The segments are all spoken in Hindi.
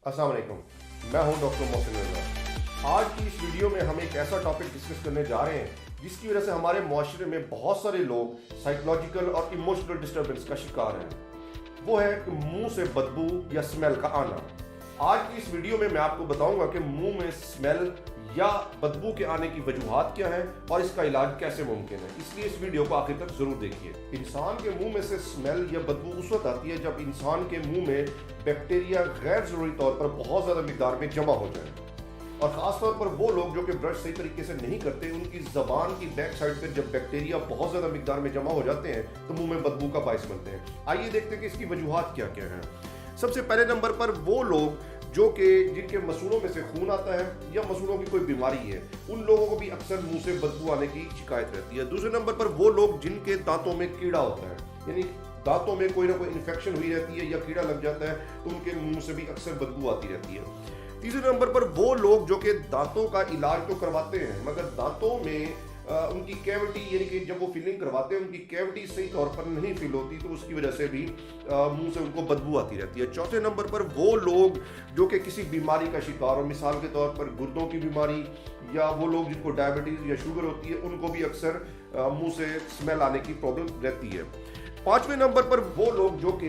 अस्सलाम वालेकुम, मैं हूं डॉक्टर मोहसिन रज़ा। आज की इस वीडियो में हम एक ऐसा टॉपिक डिस्कस करने जा रहे हैं जिसकी वजह से हमारे माशरे में बहुत सारे लोग साइकोलॉजिकल और इमोशनल डिस्टर्बेंस का शिकार हैं। वो है कि मुंह से बदबू या स्मेल का आना। आज की इस वीडियो में मैं आपको बताऊंगा कि मुंह में स्मेल या बदबू के आने की वजूहात क्या हैं और इसका इलाज कैसे मुमकिन है, इसलिए इस वीडियो को आखिर तक जरूर देखिए। इंसान के मुंह में से स्मेल या बदबू उस वक्त आती है जब इंसान के मुंह में बैक्टीरिया गैर जरूरी तौर पर बहुत ज्यादा मिकदार में जमा हो जाए, और खासतौर पर वो लोग जो कि ब्रश सही तरीके से नहीं करते, उनकी जबान की बैक साइड पर जब बैक्टीरिया बहुत ज्यादा मिकदार में जमा हो जाते हैं तो मुंह में बदबू का बायस बनते हैं। आइए देखते हैं कि इसकी वजूहात क्या क्या हैं। सबसे पहले नंबर पर वो लोग जो कि जिनके मसूड़ों में से खून आता है या मसूड़ों की कोई बीमारी है, उन लोगों को भी अक्सर मुंह से बदबू आने की शिकायत रहती है। दूसरे नंबर पर वो लोग जिनके दांतों में कीड़ा होता है, यानी दांतों में कोई ना कोई इन्फेक्शन हुई रहती है या कीड़ा लग जाता है, तो उनके मुंह से भी अक्सर बदबू आती रहती है। तीसरे नंबर पर वो लोग जो कि दांतों का इलाज तो करवाते हैं मगर दांतों में उनकी कैविटी, यानी कि जब वो फिलिंग करवाते हैं उनकी कैविटी सही तौर पर नहीं फिल होती, तो उसकी वजह से भी मुंह से उनको बदबू आती रहती है। चौथे नंबर पर वो लोग जो कि किसी बीमारी का शिकार हो, मिसाल के तौर पर गुर्दों की बीमारी, या वो लोग जिनको डायबिटीज या शुगर होती है, उनको भी अक्सर मुंह से स्मेल आने की प्रॉब्लम रहती है। पांचवें नंबर पर वो लोग जो कि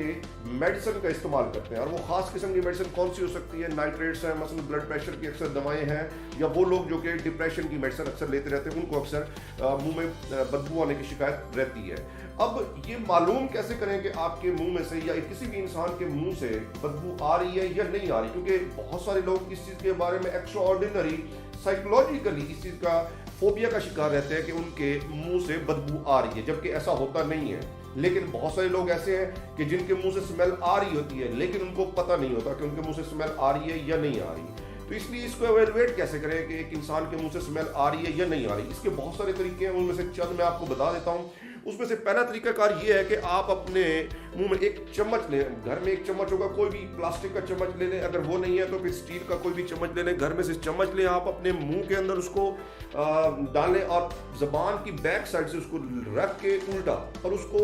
मेडिसिन का इस्तेमाल करते हैं, और वो खास किस्म की मेडिसिन कौन सी हो सकती है, नाइट्रेट्स हैं, मसलन ब्लड प्रेशर की अक्सर दवाएं हैं, या वो लोग जो कि डिप्रेशन की मेडिसिन अक्सर लेते रहते हैं, उनको अक्सर मुंह में बदबू आने की शिकायत रहती है। अब ये मालूम कैसे करें कि आपके मुंह में से या किसी भी इंसान के मुंह से बदबू आ रही है या नहीं आ रही, क्योंकि बहुत सारे लोग इस चीज़ के बारे में एक्स्ट्रा ऑर्डिनरी साइकोलॉजिकली इस चीज़ का फोबिया का शिकार रहते हैं कि उनके मुंह से बदबू आ रही है, जबकि ऐसा होता नहीं है। लेकिन बहुत सारे लोग ऐसे हैं कि जिनके मुंह से स्मेल आ रही होती है लेकिन उनको पता नहीं होता कि उनके मुंह से स्मेल आ रही है या नहीं आ रही। तो इसलिए इसको एवेलुएट कैसे करें कि एक इंसान के मुंह से स्मेल आ रही है या नहीं आ रही। इसके बहुत सारे तरीके हैं, उनमें से चंद मैं आपको बता देता हूँ। उसमें से पहला तरीकाकार ये है कि आप अपने मुंह में एक चम्मच लें। घर में एक चम्मच होगा, कोई भी प्लास्टिक का चम्मच ले लें, अगर वो नहीं है तो फिर स्टील का कोई भी चम्मच ले लें। घर में से चम्मच लें, आप अपने मुंह के अंदर उसको डालें और जबान की बैक साइड से उसको रख के उल्टा और उसको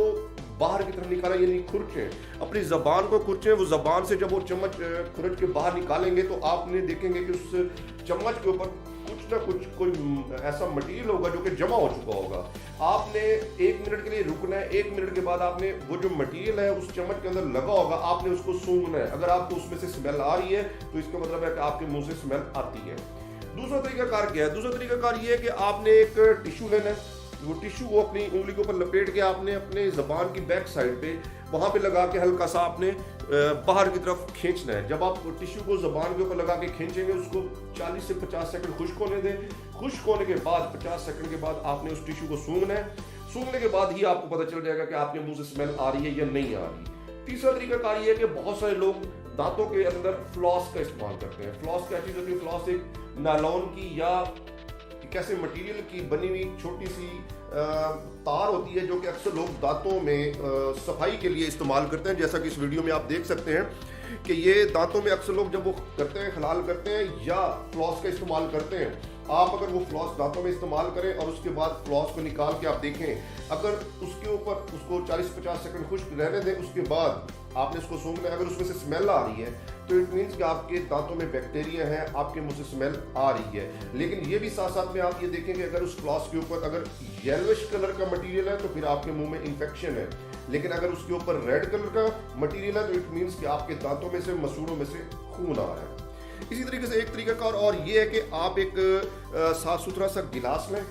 बाहर की तरफ निकालें, यानी खुरचें, अपनी जबान को खुरचें। वो जबान से जब वो चम्मच खुरच के बाहर निकालेंगे तो आपने देखेंगे कि उस चम्मच के ऊपर कुछ ना कुछ कोई ऐसा मटेरियल होगा जो कि जमा हो चुका होगा। आपने 1 मिनट के लिए रुकना है। 1 मिनट के बाद आपने वो जो मटेरियल है उस चम्मच के अंदर लगा होगा, आपने उसको सूंघना है। अगर आपको उसमें से स्मेल आ रही है तो इसका मतलब है कि आपके मुंह से स्मेल आती है। दूसरा तरीकाकार क्या है? दूसरा तरीकाकार ये है कि आपने एक टिश्यू लेना है। वो टिश्यू को अपनी उंगली के ऊपर लपेट के आपने अपने जबान की बैक साइड पे वहां पे लगा के हल्का सा आपने बाहर की तरफ खींचना है। जब आप टिश्यू को जबान के ऊपर लगा के खींचेंगे, उसको 40 से 50 सेकंड खुश्क होने दें। खुश्क होने के बाद 50 सेकंड के बाद आपने उस टिश्यू को सूंघना है। सूंघने के बाद ही आपको पता चल जाएगा कि आपके मुंह से स्मेल आ रही है या नहीं आ रही। तीसरा तरीकाकार ये है कि बहुत सारे लोग दांतों के अंदर फ्लॉस का इस्तेमाल करते हैं। फ्लॉस क्या चीज होती है? फ्लॉस एक नायलॉन की या कैसे मटेरियल की बनी हुई छोटी सी तार होती है जो कि अक्सर लोग दांतों में सफाई के लिए इस्तेमाल करते हैं। जैसा कि इस वीडियो में आप देख सकते हैं कि ये दांतों में अक्सर लोग जब वो करते हैं, खलाल करते हैं या फ्लॉस का इस्तेमाल करते हैं। आप अगर वो फ्लॉस दांतों में इस्तेमाल करें और उसके बाद फ्लॉस को निकाल के आप देखें, अगर उसके ऊपर उसको 40-50 सेकंड खुश्क रहने दें, उसके बाद आपने उसको सूंघना है, अगर उसमें से स्मेल आ रही है तो इट मीन्स कि आपके दांतों में बैक्टीरिया है, आपके मुंह से स्मेल आ रही है। लेकिन ये भी साथ साथ में आप ये देखें कि अगर उस फ्लॉस के ऊपर अगर येलोइश कलर का मटेरियल है तो फिर आपके मुंह में इन्फेक्शन है। लेकिन अगर उसके ऊपर रेड कलर का मटेरियल है तो इट मीन्स कि आपके दांतों में से, मसूड़ों में से खून आ रहा है। इसी तरीके से एक तरीका और ये है कि आप एक साफ सुथरा सा गिलास लें,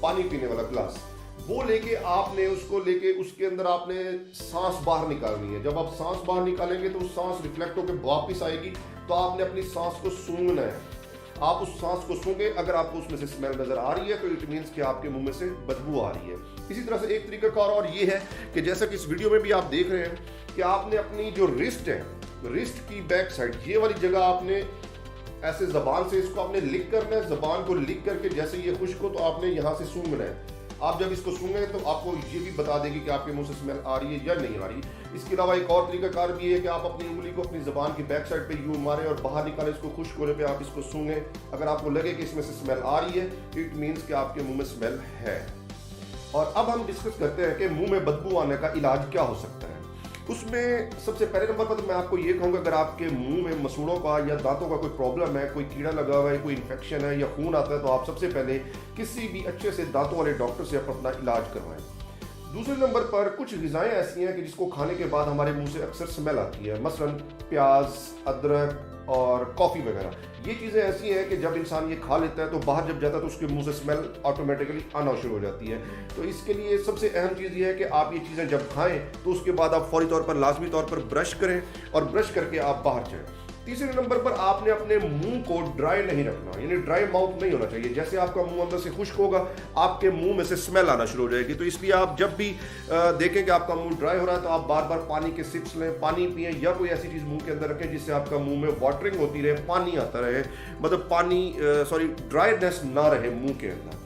पानी पीने वाला गिलास, वो लेके आपने उसको लेके उसके अंदर आपने सांस बाहर निकालनी है। जब आप सांस बाहर निकालेंगे तो सांस रिफ्लेक्ट होकर वापस आएगी, तो आपने अपनी सांस को सूंघना है। आप उस सांस को सूंघे, अगर आपको उसमें से स्मेल नजर आ रही है तो इट मीन्स कि आपके मुंह में से बदबू आ रही है। इसी तरह से एक तरीका और ये है कि जैसा कि इस वीडियो में भी आप देख रहे हैं कि आपने अपनी जो रिस्ट है, रिस्ट की बैक साइड, ये वाली जगह आपने ऐसे जबान से इसको आपने लिक करना है। जबान को लिक करके जैसे ये खुश्क हो तो आपने यहाँ से सूंघना है। आप जब इसको सूंघें तो आपको ये भी बता देगी कि आपके मुंह से स्मेल आ रही है या नहीं आ रही। इसके अलावा एक और तरीकाकार भी है कि आप अपनी उंगली को अपनी जबान की बैक साइड पे यूं मारें और बाहर निकालें, इसको खुश्क होने पे आप इसको सूंघें। अगर आपको लगे कि इसमें से स्मेल आ रही है, इट मीन्स कि आपके मुंह में स्मेल है। और अब हम डिस्कस करते हैं कि मुंह में बदबू आने का इलाज क्या हो सकता है। उसमें सबसे पहले नंबर पर तो मैं आपको ये कहूँगा, अगर आपके मुंह में मसूड़ों का या दांतों का कोई प्रॉब्लम है, कोई कीड़ा लगा हुआ है, कोई इन्फेक्शन है या खून आता है, तो आप सबसे पहले किसी भी अच्छे से दांतों वाले डॉक्टर से अपना इलाज करवाएं। दूसरे नंबर पर कुछ ग़िज़ाएँ ऐसी हैं कि जिसको खाने के बाद हमारे मुंह से अक्सर स्मेल आती है, मसलन प्याज, अदरक और कॉफ़ी वगैरह। ये चीज़ें ऐसी हैं कि जब इंसान ये खा लेता है तो बाहर जब जाता है तो उसके मुंह से स्मेल ऑटोमेटिकली आना शुरू हो जाती है। तो इसके लिए सबसे अहम चीज़ ये है कि आप ये चीज़ें जब खाएं तो उसके बाद आप फौरी तौर पर लाजमी तौर पर ब्रश करें और ब्रश करके आप बाहर जाएं। तीसरे नंबर पर आपने अपने मुंह को ड्राई नहीं रखना, यानी ड्राई माउथ नहीं होना चाहिए। जैसे आपका मुंह अंदर से खुश्क होगा, आपके मुंह में से स्मेल आना शुरू हो जाएगी। तो इसलिए आप जब भी देखें कि आपका मुंह ड्राई हो रहा है तो आप बार बार पानी के सिप्स लें, पानी पिएं या कोई ऐसी चीज़ मुंह के अंदर रखें जिससे आपका मुंह में वाटरिंग होती रहे, पानी आता रहे, मतलब ड्राइनेस ना रहे मुंह के अंदर।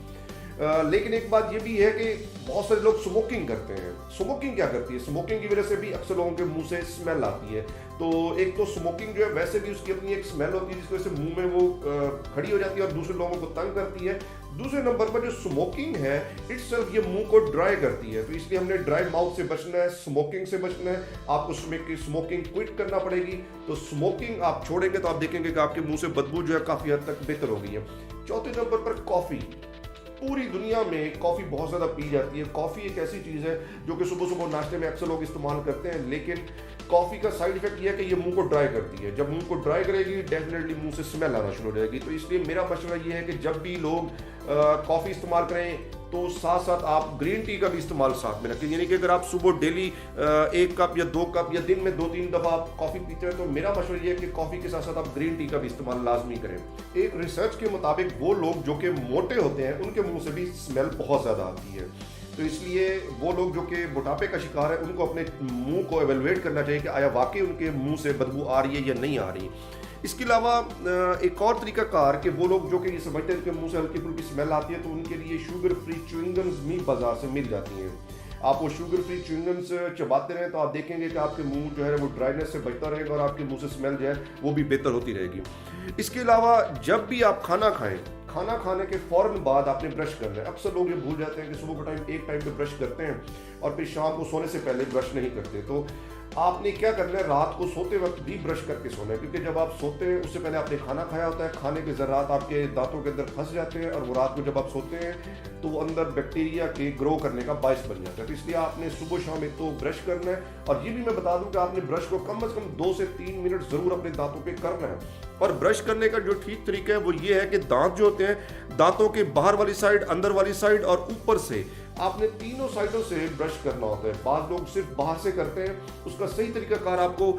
लेकिन एक बात ये भी है कि बहुत सारे लोग स्मोकिंग करते हैं। स्मोकिंग क्या करती है? स्मोकिंग की वजह से भी अक्सर लोगों के मुंह से स्मेल आती है। तो एक तो स्मोकिंग जो है वैसे भी उसकी अपनी एक स्मेल होती है जिसकी वजह से मुंह में वो खड़ी हो जाती है और दूसरे लोगों को तंग करती है। दूसरे नंबर पर जो स्मोकिंग है इटसेल्फ ये मुंह को ड्राई करती है। तो इसलिए हमने ड्राई माउथ से बचना है, स्मोकिंग से बचना है। आपको स्मोकिंग क्विट करना पड़ेगी। तो स्मोकिंग आप छोड़ेंगे तो आप देखेंगे कि आपके मुंह से बदबू जो है काफ़ी हद तक बेहतर हो गई है। चौथे नंबर पर कॉफ़ी। पूरी दुनिया में कॉफ़ी बहुत ज़्यादा पी जाती है। कॉफ़ी एक ऐसी चीज़ है जो कि सुबह सुबह नाश्ते में अक्सर लोग इस्तेमाल करते हैं, लेकिन कॉफ़ी का साइड इफेक्ट ये है कि ये मुंह को ड्राई करती है। जब मुंह को ड्राई करेगी डेफिनेटली मुंह से स्मेल आना शुरू हो जाएगी। तो इसलिए मेरा मशवरा ये है कि जब भी लोग कॉफ़ी इस्तेमाल करें तो साथ साथ आप ग्रीन टी का भी इस्तेमाल साथ में रखें। यानी कि अगर आप सुबह डेली 1 कप या 2 कप या दिन में 2-3 दफ़ा आप कॉफ़ी पीते हैं तो मेरा मशवरा ये है कि कॉफ़ी के साथ साथ आप ग्रीन टी का भी इस्तेमाल लाजमी करें। एक रिसर्च के मुताबिक वो लोग जो कि मोटे होते हैं उनके मुंह से भी स्मेल बहुत ज़्यादा आती है। तो इसलिए वो लोग जो कि मोटापे का शिकार है उनको अपने मुंह को एवेलुएट करना चाहिए कि आया वाकई उनके मुंह से बदबू आ रही है या नहीं आ रही। इसके अलावा एक और तरीका कार कि वो लोग जो कि ये समझते हैं कि मुंह से हल्की फुल्की स्मेल आती है तो उनके लिए शुगर फ्री च्युइंगम्स भी बाजार से मिल जाती हैं। आप वो शुगर फ्री च्युइंगम्स चबाते रहें तो आप देखेंगे कि आपके मुंह जो है वो ड्राइनेस से बचता रहेगा और आपके मुंह से स्मेल जो है वो भी बेहतर होती रहेगी। इसके अलावा जब भी आप खाना खाएं, खाना खाने के फ़ौरन बाद आपने ब्रश करना है। अक्सर लोग ये भूल जाते हैं कि सुबह का टाइम एक टाइम पे ब्रश करते हैं और फिर शाम को सोने से पहले ब्रश नहीं करते। तो आपने क्या करना है, रात को सोते वक्त भी ब्रश करके सोना है, क्योंकि जब आप सोते हैं उससे पहले आपने खाना खाया होता है, खाने के ज़रात आपके दांतों के अंदर फंस जाते हैं और वो रात को जब आप सोते हैं तो वो अंदर बैक्टीरिया के ग्रो करने का बायस बन जाता है। तो इसलिए आपने सुबह शाम एक तो ब्रश करना है, और ये भी मैं बता दूं कि आपने ब्रश को कम से कम 2 से 3 मिनट ज़रूर अपने दांतों पे करना है। और ब्रश करने का जो ठीक तरीका है वो ये है कि दांत जो होते हैं, दांतों के बाहर वाली साइड, अंदर वाली साइड और ऊपर से, आपने तीनों साइडों से ब्रश करना होता है। बाद लोग सिर्फ बाहर से करते हैं, उसका सही तरीकाकार आपको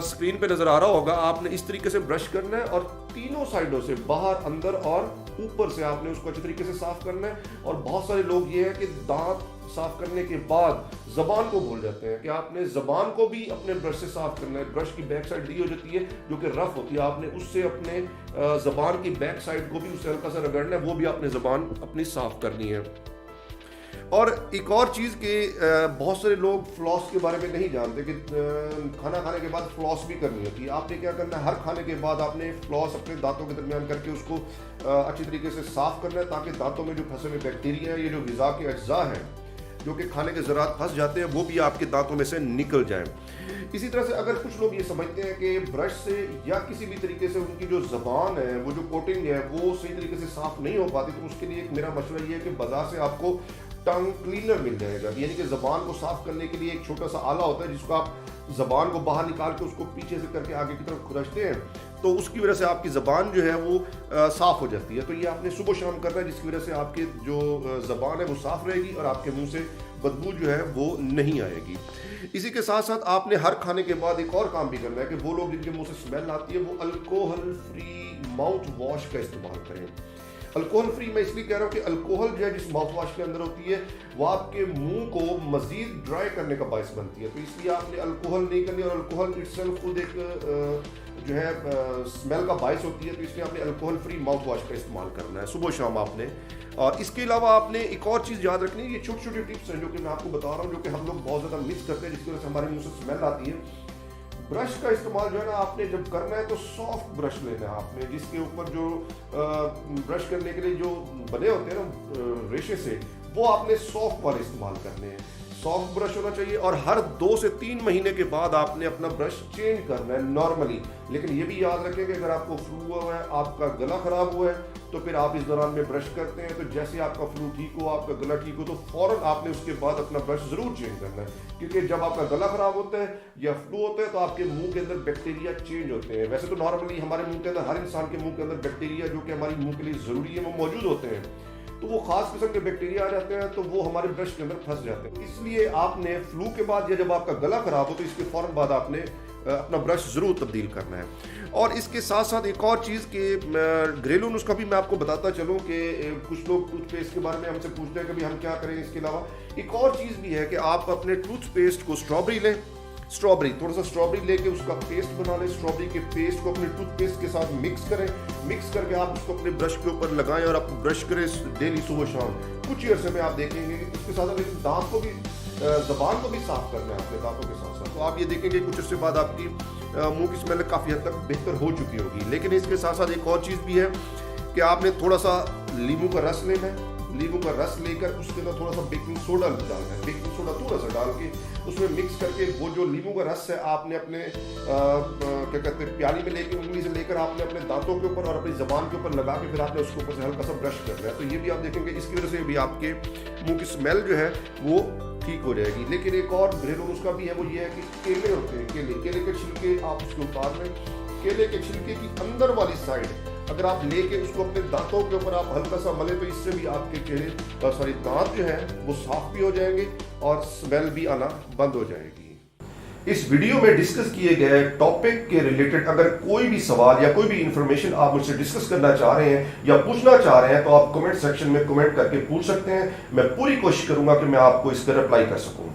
स्क्रीन पे नजर आ रहा होगा। आपने इस तरीके से ब्रश करना है और तीनों साइडों से, बाहर, अंदर और ऊपर से आपने उसको अच्छे तरीके से साफ करना है। और बहुत सारे लोग ये है कि दांत साफ करने के बाद जबान को भूल जाते हैं कि आपने जबान को भी अपने ब्रश से साफ करना है। ब्रश की बैक साइड दी हो जाती है जो कि रफ होती है, आपने उससे अपने जबान की बैक साइड को भी उससे हल्का सा रगड़ना है, वो भी आपने जबान अपनी साफ करनी है। और एक और चीज़ कि बहुत सारे लोग फ्लॉस के बारे में नहीं जानते कि खाना खाने के बाद फ्लॉस भी करनी होती है। आपने क्या करना है, हर खाने के बाद आपने फ्लॉस अपने दांतों के दरमियान करके उसको अच्छी तरीके से साफ करना है, ताकि दांतों में जो फंसे हुए बैक्टीरिया है, ये जो ग़िज़ा के अज्जा हैं जो कि खाने के ज़रात फंस जाते हैं, वो भी आपके दांतों में से निकल जाएं। इसी तरह से अगर कुछ लोग ये समझते हैं कि ब्रश से या किसी भी तरीके से उनकी जो ज़बान है, वो जो कोटिंग है, वो सही तरीके से साफ़ नहीं हो पाती, तो उसके लिए एक मेरा मशवरा ये है कि बाजार से आपको टंग क्लीनर मिल जाएगा। यानी कि ज़बान को साफ़ करने के लिए एक छोटा सा आला होता है जिसको आप ज़बान को बाहर निकाल के उसको पीछे से करके आगे की तरफ खुरचते हैं, तो उसकी वजह से आपकी ज़बान जो है वो साफ़ हो जाती है। तो ये आपने सुबह शाम करना है, जिसकी वजह से आपकी जो ज़बान है वो साफ़ रहेगी और आपके मुंह से बदबू जो है वो नहीं आएगी। इसी के साथ साथ आपने हर खाने के बाद एक और काम भी करना है कि वो लोग जिनके मुंह से स्मेल आती है वो अल्कोहल फ्री माउथ वॉश का इस्तेमाल करें। अल्कोहल फ्री मैं इसलिए कह रहा हूँ कि अल्कोहल जो है जिस माउथ वॉश के अंदर होती है वो आपके मुंह को मजीद ड्राई करने का बायस बनती है। तो इसलिए आपने अल्कोहल नहीं करनी, और अल्कोहल इटसेल्फ खुद एक जो है स्मेल का बायस होती है। तो इसलिए आपने अल्कोहल फ्री माउथ वॉश का इस्तेमाल करना है सुबह शाम आपने। और इसके अलावा आपने एक और चीज़ याद रखनी है, ये छोटी छोटी टिप्स हैं जो कि मैं आपको बता रहा हूँ, जो कि हम लोग बहुत ज़्यादा मिस करते हैं, जिसकी वजह से हमारे मुंह से स्मेल आती है। ब्रश का इस्तेमाल जो है ना, आपने जब करना है तो सॉफ्ट ब्रश लेना है आपने, जिसके ऊपर जो ब्रश करने के लिए जो बने होते हैं ना रेशे से, वो आपने सॉफ्ट वाले इस्तेमाल करने हैं। सॉफ्ट ब्रश होना चाहिए और हर 2 से 3 महीने के बाद आपने अपना ब्रश चेंज करना है नॉर्मली। लेकिन ये भी याद रखें कि अगर आपको फ्लू हुआ है, आपका गला खराब हुआ है, तो फिर आप इस दौरान में ब्रश करते हैं, तो जैसे आपका फ्लू ठीक हो, आपका गला ठीक हो, तो फौरन आपने उसके बाद अपना ब्रश जरूर चेंज करना है। क्योंकि जब आपका गला खराब होता है या फ्लू होता है तो आपके मुंह के अंदर बैक्टीरिया चेंज होते हैं। वैसे तो नॉर्मली हमारे मुंह के अंदर, हर इंसान के मुंह के अंदर बैक्टीरिया जो कि हमारी मुंह के लिए जरूरी है वो मौजूद होते हैं, तो वो खास किस्म के बैक्टीरिया आ जाते हैं, तो वो हमारे ब्रश के अंदर फंस जाते हैं। इसलिए आपने फ्लू के बाद या जब आपका गला खराब हो तो इसके फौरन बाद आपने अपना ब्रश जरूर तब्दील करना है। और इसके साथ साथ एक और चीज़ के घरेलू नुस्खा भी मैं आपको बताता चलूँ कि कुछ लोग टूथपेस्ट के बारे में हमसे पूछते हैं कि भाई हम क्या करें। इसके अलावा एक और चीज़ भी है कि आप अपने टूथपेस्ट को स्ट्रॉबेरी लें, थोड़ा सा स्ट्रॉबेरी लेके उसका पेस्ट बना लें। स्ट्रॉबेरी के पेस्ट को अपने टूथपेस्ट के साथ मिक्स करें, मिक्स करके आप उसको अपने ब्रश के ऊपर लगाएं और आप ब्रश करें डेली सुबह शाम। कुछ ही अरसे में आप देखेंगे कि उसके साथ साथ दांत को भी, जबान को भी साफ करना है अपने दांतों के साथ साथ, तो आप ये देखेंगे कुछ अरसे बाद आपकी मुंह की स्मेल काफ़ी हद तक बेहतर हो चुकी होगी। लेकिन इसके साथ साथ एक और चीज़ भी है कि आपने थोड़ा सा नींबू का रस लेना है। नींबू का रस लेकर उसके अंदर थोड़ा सा बेकिंग सोडा डालना है। बेकिंग सोडा थोड़ा सा डाल के उसमें मिक्स करके वो जो नींबू का रस है आपने अपने क्या कहते हैं प्याली में लेके, उंगली से लेकर आपने अपने दांतों के ऊपर और अपनी जबान के ऊपर लगा के फिर आपने उसके ऊपर से हल्का सा ब्रश करना है। तो ये भी आप देखेंगे इसकी वजह से भी आपके मुंह की स्मेल जो है वो ठीक हो जाएगी। लेकिन एक और घरेलू नुस्खा भी है, वो ये है कि केले होते हैं, केले के छिलके आप उसके उतार लें। केले के छिलके की अंदर वाली साइड अगर आप लेके उसको अपने दांतों के ऊपर आप हल्का सा मले तो इससे भी आपके दांत जो है वो साफ भी हो जाएंगे और स्मेल भी आना बंद हो जाएगी। इस वीडियो में डिस्कस किए गए टॉपिक के रिलेटेड अगर कोई भी सवाल या कोई भी इंफॉर्मेशन आप मुझसे डिस्कस करना चाह रहे हैं या पूछना चाह रहे हैं तो आप कमेंट सेक्शन में कमेंट करके पूछ सकते हैं। मैं पूरी कोशिश करूंगा कि मैं आपको इसका रिप्लाई कर सकूं।